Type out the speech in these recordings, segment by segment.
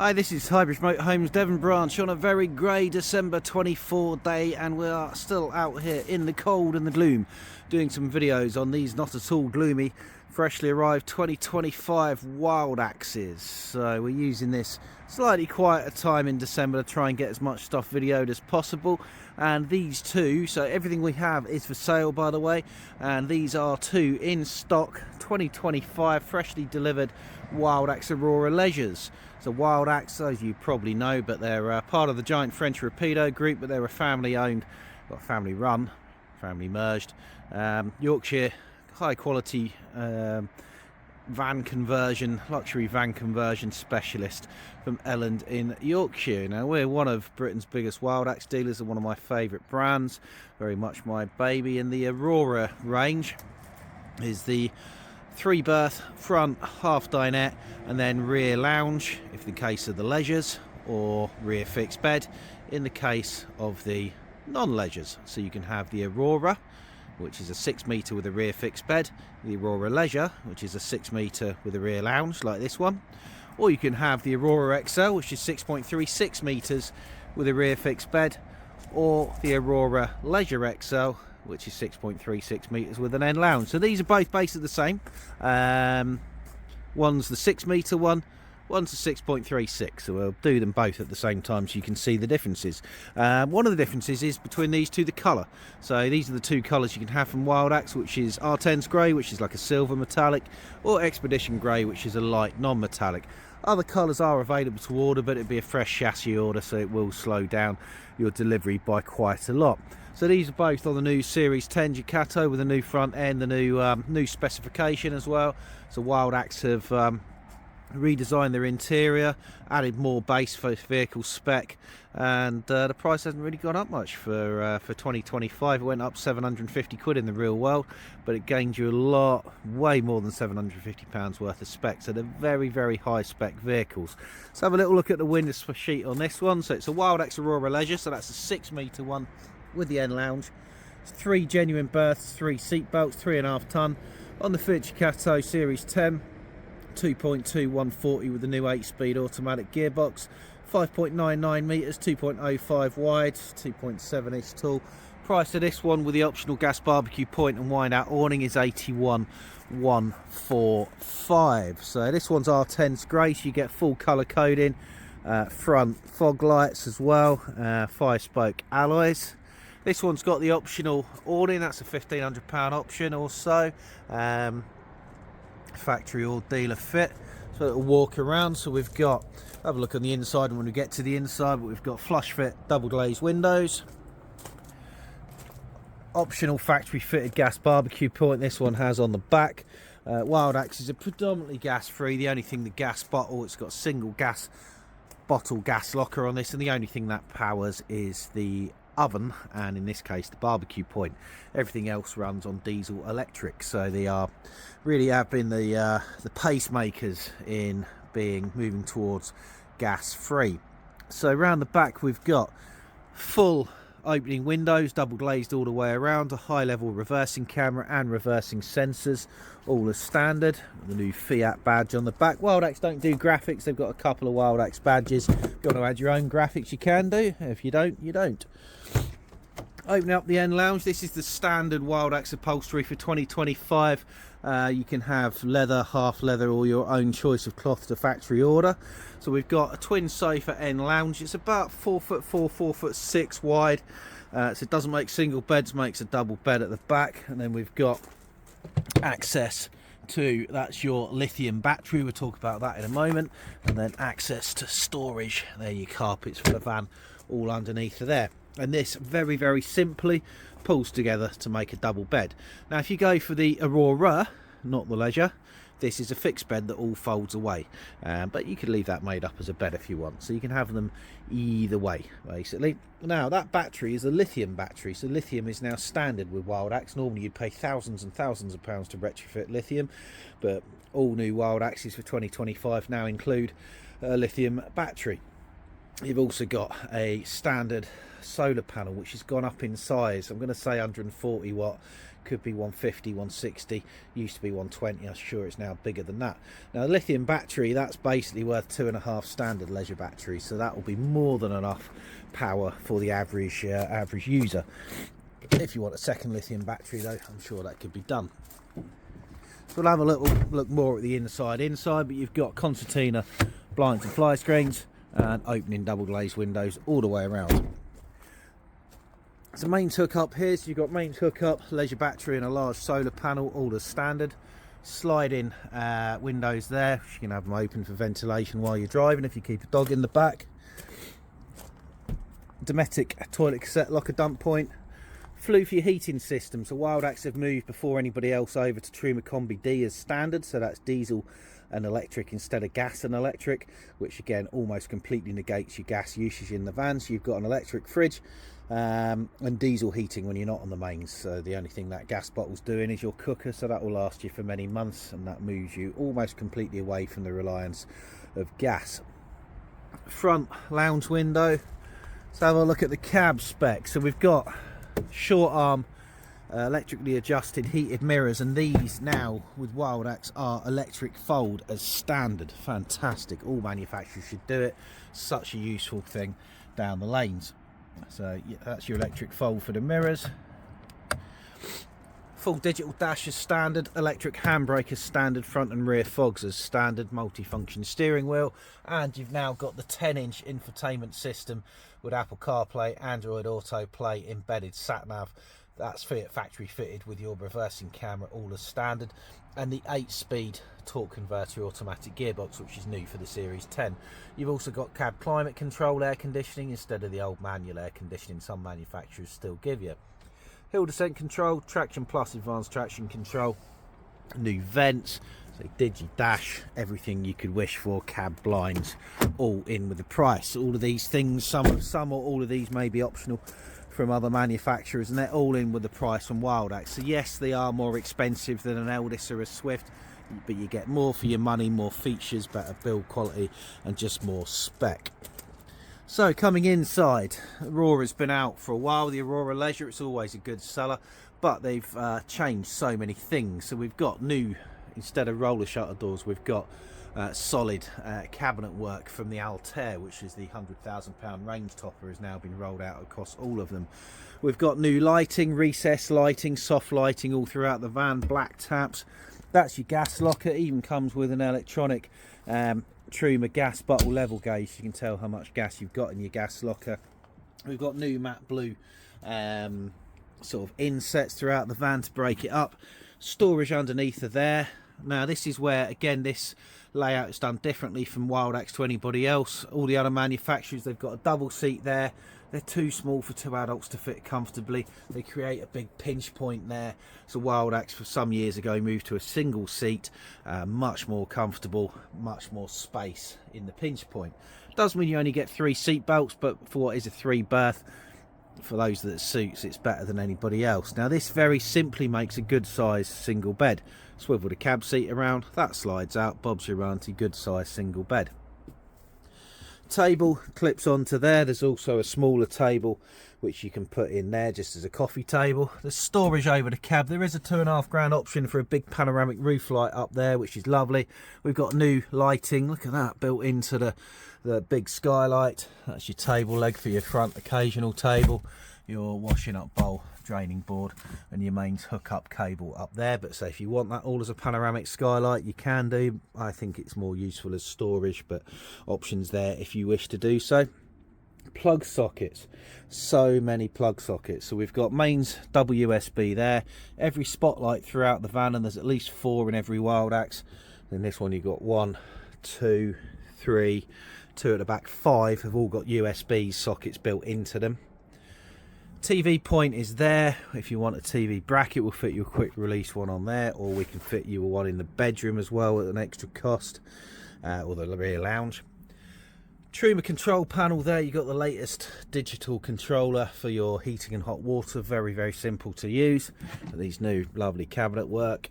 Hi, this is Highbridge Motorhomes, Devon Branch, on a very grey December 24 day, and we are still out here in the cold and the gloom doing some videos on these not at all gloomy, freshly arrived 2025 Wildaxes. So we're using this slightly quieter time in December to try and get as much stuff videoed as possible. And these two, so everything we have is for sale, by the way, and these are two in stock 2025 freshly delivered Wildax Aurora Leisures. So Wildax, as you probably know, but they're part of the giant French Rapido group, but they're a family owned, well, family run, family merged, Yorkshire high quality van conversion, luxury van conversion specialist from Elland in Yorkshire. Now, we're one of Britain's biggest Wildax dealers and one of my favourite brands, very much my baby. And the Aurora range is the 3-berth front half dinette and then rear lounge if in the case of the Leisures, or rear fixed bed in the case of the non-Leisures. So you can have the Aurora, which is a 6 metre with a rear fixed bed, the Aurora Leisure, which is a 6 metre with a rear lounge like this one, or you can have the Aurora XL, which is 6.36 metres with a rear fixed bed, or the Aurora Leisure XL, which is 6.36 metres with an end lounge. So these are both basically the same. One's the 6 metre one, one's a 6.36, so we'll do them both at the same time so you can see the differences. One of the differences is between these two, the colour. So these are the two colours you can have from Wildax, which is R10's grey, which is like a silver metallic, or Expedition grey, which is a light non-metallic. Other colours are available to order, but it'd be a fresh chassis order, so it will slow down your delivery by quite a lot. So these are both on the new Series 10 Ducato with a new front end, the new specification as well. So Wildax have redesigned their interior, added more base for vehicle spec, and the price hasn't really gone up much for 2025. It went up 750 quid in the real world, but it gained you a lot, way more than 750 pounds worth of spec. So they're very, very high spec vehicles. Let's have a little look at the window sheet on this one. So it's a Wildax Aurora Leisure, so that's a 6 metre one with the end lounge. It's 3 genuine berths, 3 seat belts, 3.5 tonne on the Ducato Series 10. 2.2 140 with the new 8-speed automatic gearbox, 5.99 metres, 2.05 wide, 2.7-ish tall. Price of this one with the optional gas barbecue point and wind out awning is 81,145. So this one's R10's grey, so you get full colour coding, front fog lights as well, 5-spoke alloys. This one's got the optional awning, that's a £1,500 option or so. Factory or dealer fit, so it'll walk around. So we've got, have a look on the inside when we get to the inside, but we've got flush fit double glazed windows, optional factory fitted gas barbecue point this one has on the back. Wildax is a predominantly gas free, the only thing, the gas bottle, it's got a single gas bottle gas locker on this, and the only thing that powers is the oven, and in this case the barbecue point. Everything else runs on diesel electric, so they are really have been the pacemakers in moving towards gas free. So around the back we've got full opening windows, double glazed all the way around, a high level reversing camera and reversing sensors, all as standard. The new Fiat badge on the back. Wildax don't do graphics, they've got a couple of Wildax badges. If you want to add your own graphics you can do, if you don't, you don't. Opening up the end lounge, this is the standard Wildax upholstery for 2025. You can have leather, half leather, or your own choice of cloth to factory order. So we've got a twin sofa end lounge. It's about 4'4", 4'6" wide. So it doesn't make single beds, makes a double bed at the back. And then we've got access to, that's your lithium battery, we'll talk about that in a moment. And then access to storage, there your carpets for the van all underneath of there. And this very, very simply pulls together to make a double bed. Now if you go for the Aurora, not the Leisure, this is a fixed bed that all folds away, but you could leave that made up as a bed if you want, so you can have them either way basically. Now that battery is a lithium battery, so lithium is now standard with Wildax. Normally you'd pay thousands and thousands of pounds to retrofit lithium, but all new Wildaxes for 2025 now include a lithium battery. You've also got a standard solar panel which has gone up in size. I'm going to say 140 watt, could be 150, 160, used to be 120. I'm sure it's now bigger than that. Now, the lithium battery, that's basically worth 2.5 standard leisure batteries, so that will be more than enough power for the average user. If you want a second lithium battery, though, I'm sure that could be done. So we'll have a little look more at the inside, but you've got concertina blinds and fly screens and opening double glazed windows all the way around. So mains hookup here, so you've got mains hookup, leisure battery and a large solar panel, all as standard. Sliding windows there, you can have them open for ventilation while you're driving if you keep a dog in the back. Dometic toilet cassette locker dump point. Flue for your heating system, so Wildax have moved before anybody else over to Truma Combi D as standard, so that's diesel and electric instead of gas and electric, which again almost completely negates your gas usage in the van. So you've got an electric fridge and diesel heating when you're not on the mains, so the only thing that gas bottle's doing is your cooker, so that will last you for many months, and that moves you almost completely away from the reliance of gas. Front lounge window. Let's have a look at the cab spec. So we've got short arm electrically adjusted heated mirrors, and these now with Wildax are electric fold as standard. Fantastic, all manufacturers should do it. Such a useful thing down the lanes. So yeah, that's your electric fold for the mirrors. Full digital dash as standard, electric handbrake as standard, front and rear fogs as standard, multi-function steering wheel, and you've now got the 10-inch infotainment system with Apple CarPlay, Android Auto Play, embedded sat-nav. That's factory fitted with your reversing camera, all as standard, and the 8-speed torque converter automatic gearbox, which is new for the Series 10. You've also got cab climate control air conditioning instead of the old manual air conditioning some manufacturers still give you. Hill descent control, traction plus advanced traction control, new vents, so digi dash, everything you could wish for, cab blinds, all in with the price. All of these things, some or all of these may be optional from other manufacturers, and they're all in with the price from Wildax. So yes, they are more expensive than an Eldis or a Swift, but you get more for your money, more features, better build quality, and just more spec. So coming inside, Aurora's been out for a while. The Aurora Leisure, it's always a good seller, but they've changed so many things. So we've got new, instead of roller shutter doors, we've got solid cabinet work from the Altair, which is the £100,000 range topper, has now been rolled out across all of them. We've got new lighting, recessed lighting, soft lighting all throughout the van, black taps. That's your gas locker. It even comes with an electronic Truma gas bottle level gauge, so you can tell how much gas you've got in your gas locker. We've got new matte blue sort of insets throughout the van to break it up. Storage underneath are there. Now this is where, again, this layout is done differently from Wildax to anybody else. All the other manufacturers, they've got a double seat there. They're too small for two adults to fit comfortably. They create a big pinch point there. So Wildax, for some years ago, moved to a single seat, much more comfortable, much more space in the pinch point. Does mean you only get 3 seat belts, but for what is a 3-berth, for those that it suits, it's better than anybody else. Now this very simply makes a good size single bed. Swivel the cab seat around, that slides out, bob's your auntie, good size single bed. Table clips onto there. There's also a smaller table which you can put in there just as a coffee table. There's storage over the cab. There is a £2.5 option for a big panoramic roof light up there, which is lovely. We've got new lighting, look at that, built into the big skylight. That's your table leg for your front occasional table, your washing up bowl, draining board, and your mains hookup cable up there. But so if you want that all as a panoramic skylight, you can do. I think it's more useful as storage, but options there if you wish to do so. Plug sockets, so many plug sockets. So we've got mains double USB there, every spotlight throughout the van, and there's at least 4 in every Wildax. Then this one you've got 1, 2, 3, 2 at the back, 5 have all got USB sockets built into them. TV point is there. If you want a TV bracket, we'll fit you a quick release one on there, or we can fit you one in the bedroom as well at an extra cost, or the rear lounge. Truma control panel there. You got the latest digital controller for your heating and hot water. Very, very simple to use. These new lovely cabinet work.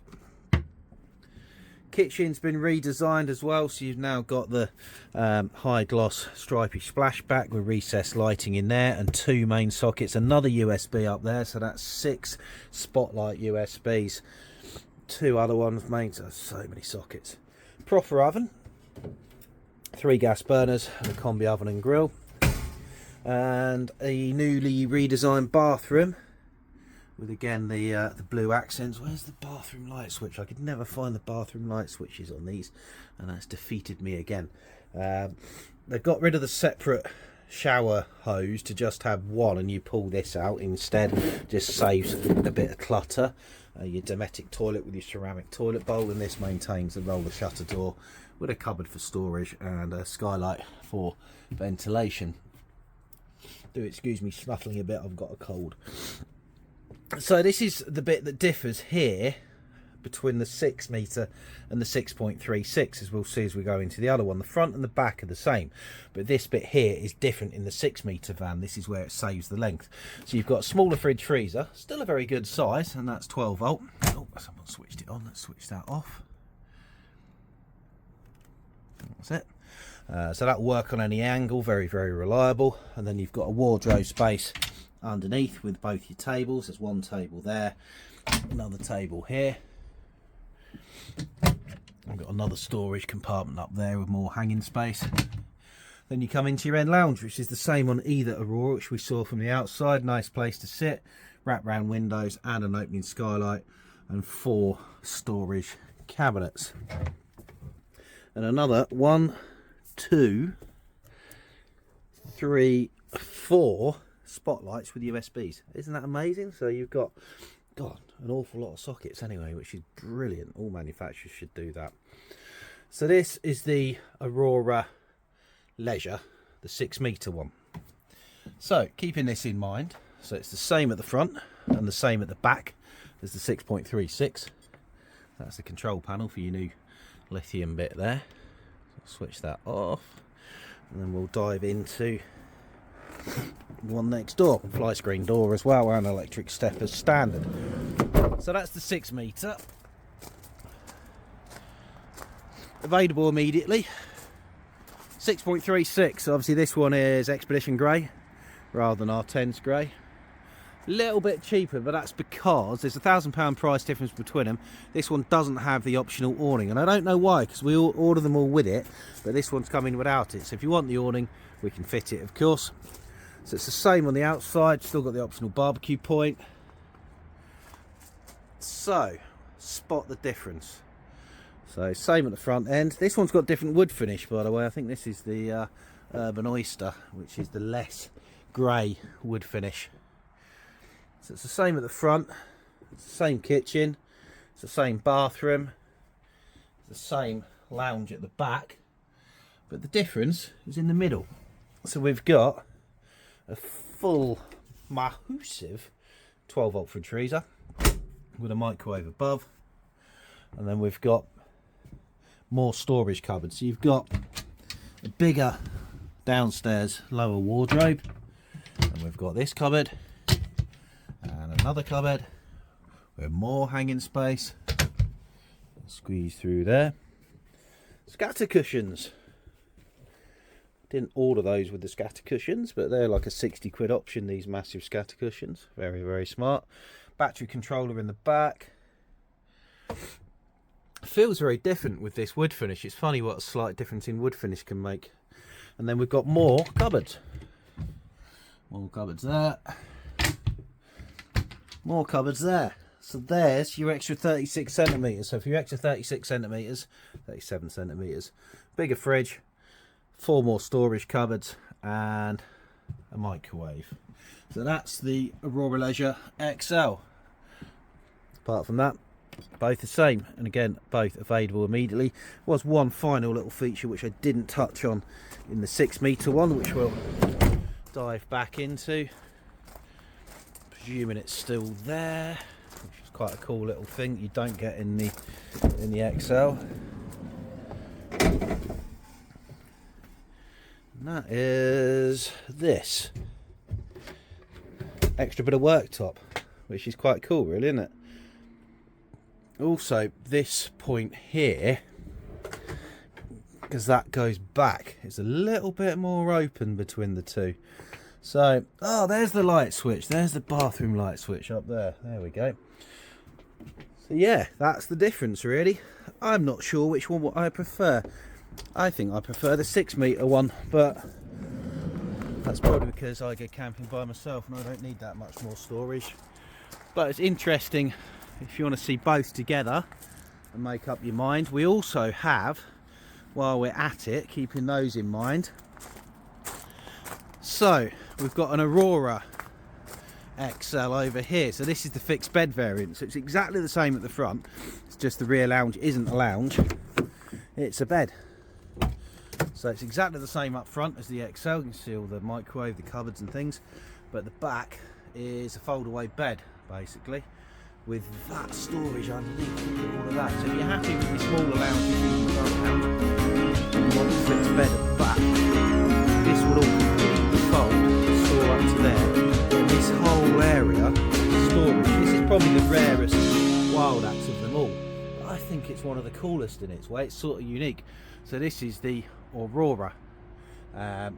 Kitchen's been redesigned as well, so you've now got the high gloss stripy splashback with recessed lighting in there and 2 main sockets, another USB up there, so that's 6 spotlight USBs, 2 other ones, main, so many sockets. Proper oven, 3 gas burners, and a combi oven and grill, and a newly redesigned bathroom with again the blue accents. Where's the bathroom light switch? I could never find the bathroom light switches on these, and that's defeated me again. They've got rid of the separate shower hose to just have one, and you pull this out instead. Just saves a bit of clutter. Your Dometic toilet with your ceramic toilet bowl, and this maintains the roller shutter door with a cupboard for storage and a skylight for ventilation. Do excuse me snuffling a bit, I've got a cold. So this is the bit that differs here between the 6 metre and the 6.36, as we'll see as we go into the other one. The front and the back are the same, but this bit here is different in the 6 metre van. This is where it saves the length. So you've got a smaller fridge freezer, still a very good size, and that's 12 volt. Oh, someone switched it on. Let's switch that off. That's it. So that'll work on any angle, very, very reliable. And then you've got a wardrobe space underneath with both your tables. There's one table there, another table here. I've got another storage compartment up there with more hanging space. Then you come into your end lounge, which is the same on either Aurora, which we saw from the outside. Nice place to sit, wrap round windows and an opening skylight, and 4 storage cabinets. And another 1, 2, 3, 4 spotlights with USBs. Isn't that amazing? So you've got, God, an awful lot of sockets anyway, which is brilliant. All manufacturers should do that. So this is the Aurora Leisure, the 6 metre one. So keeping this in mind, so it's the same at the front and the same at the back as the 6.36. That's the control panel for your new lithium bit there. So I'll switch that off, and then we'll dive into one next door. Fly screen door as well, and electric step as standard. So that's the 6 metre. Available immediately. 6.36. Obviously this one is Expedition Grey rather than R10's Grey. A little bit cheaper, but that's because there's £1,000 price difference between them. This one doesn't have the optional awning, and I don't know why, because we all order them all with it, but this one's coming without it. So if you want the awning, we can fit it, of course. So it's the same on the outside, still got the optional barbecue point. So spot the difference. So same at the front end. This one's got different wood finish, by the way. I think this is the Urban Oyster, which is the less grey wood finish. So it's the same at the front, it's the same kitchen, it's the same bathroom, it's the same lounge at the back, but the difference is in the middle. So we've got a full massive 12 volt fridge freezer with a microwave above, and then we've got more storage cupboards. So you've got a bigger downstairs lower wardrobe, and we've got this cupboard and another cupboard with more hanging space. Squeeze through there. Scatter cushions. Didn't order those with the scatter cushions, but they're like a 60 quid option, these massive scatter cushions. Very, very smart. Battery controller in the back. Feels very different with this wood finish. It's funny what a slight difference in wood finish can make. And then we've got more cupboards. More cupboards there. More cupboards there. So there's your extra 36 centimetres. So for your extra 36 centimetres, 37 centimetres, bigger fridge, 4 more storage cupboards, and a microwave. So that's the Aurora Leisure XL. Apart from that, both the same, and again, both available immediately. Was one final little feature which I didn't touch on in the 6 metre one, which we'll dive back into. Presuming it's still there, which is quite a cool little thing you don't get in the XL. And that is this extra bit of worktop, which is quite cool, really, isn't it? Also, this point here, because that goes back, it's a little bit more open between the two. So, oh, there's the light switch. There's the bathroom light switch up there. There we go. So yeah, that's the difference really. I'm not sure which one I prefer. I think I prefer the 6 metre one, but that's probably because I go camping by myself and I don't need that much more storage. But it's interesting if you want to see both together and make up your mind. We also have, while we're at it, keeping those in mind, so we've got an Aurora XL over here. So this is the fixed bed variant, so it's exactly the same at the front. It's just the rear lounge isn't a lounge, it's a bed. So it's exactly the same up front as the XL. You can see all the microwave, the cupboards and things, but the back is a fold away bed basically, with that storage underneath. Look at all of that. So if you're happy with the smaller lounges in the front lounge and you want the fixed bed at the back, this will all completely fold, store up to there. And this whole area storage, this is probably the rarest Wildax of them all. But I think it's one of the coolest in its way. It's sort of unique. So this is the Aurora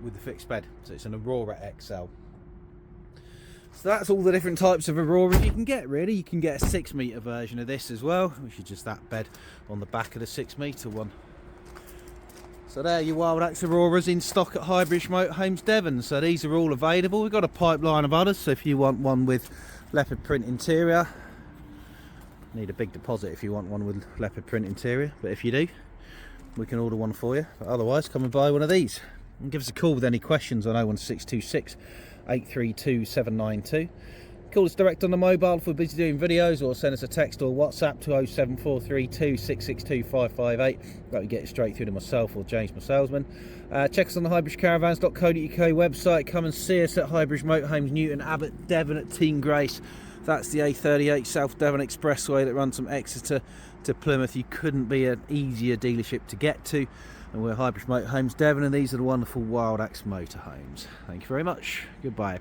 with the fixed bed. So it's an Aurora XL. So that's all the different types of Auroras you can get really. You can get a 6 metre version of this as well, which is just that bed on the back of the 6 metre one. So there, your Wildax Auroras in stock at Highbridge Motorhomes Devon. So these are all available. We've got a pipeline of others, so if you want one with leopard print interior, need a big deposit if you want one with leopard print interior, but if you do, we can order one for you. But otherwise, come and buy one of these and give us a call with any questions on 01626 832 792. Call us direct on the mobile if we're busy doing videos, or send us a text or WhatsApp to 07432 662 558. That will get you straight through to myself or James, my salesman. Check us on the highbridgecaravans.co.uk website. Come and see us at Highbridge Motorhomes, Newton Abbot, Devon at Team Grace. That's the A38 South Devon Expressway that runs from Exeter to Plymouth. You couldn't be an easier dealership to get to. And we're Highbridge Motorhomes Devon, and these are the wonderful Wildax motorhomes. Thank you very much. Goodbye.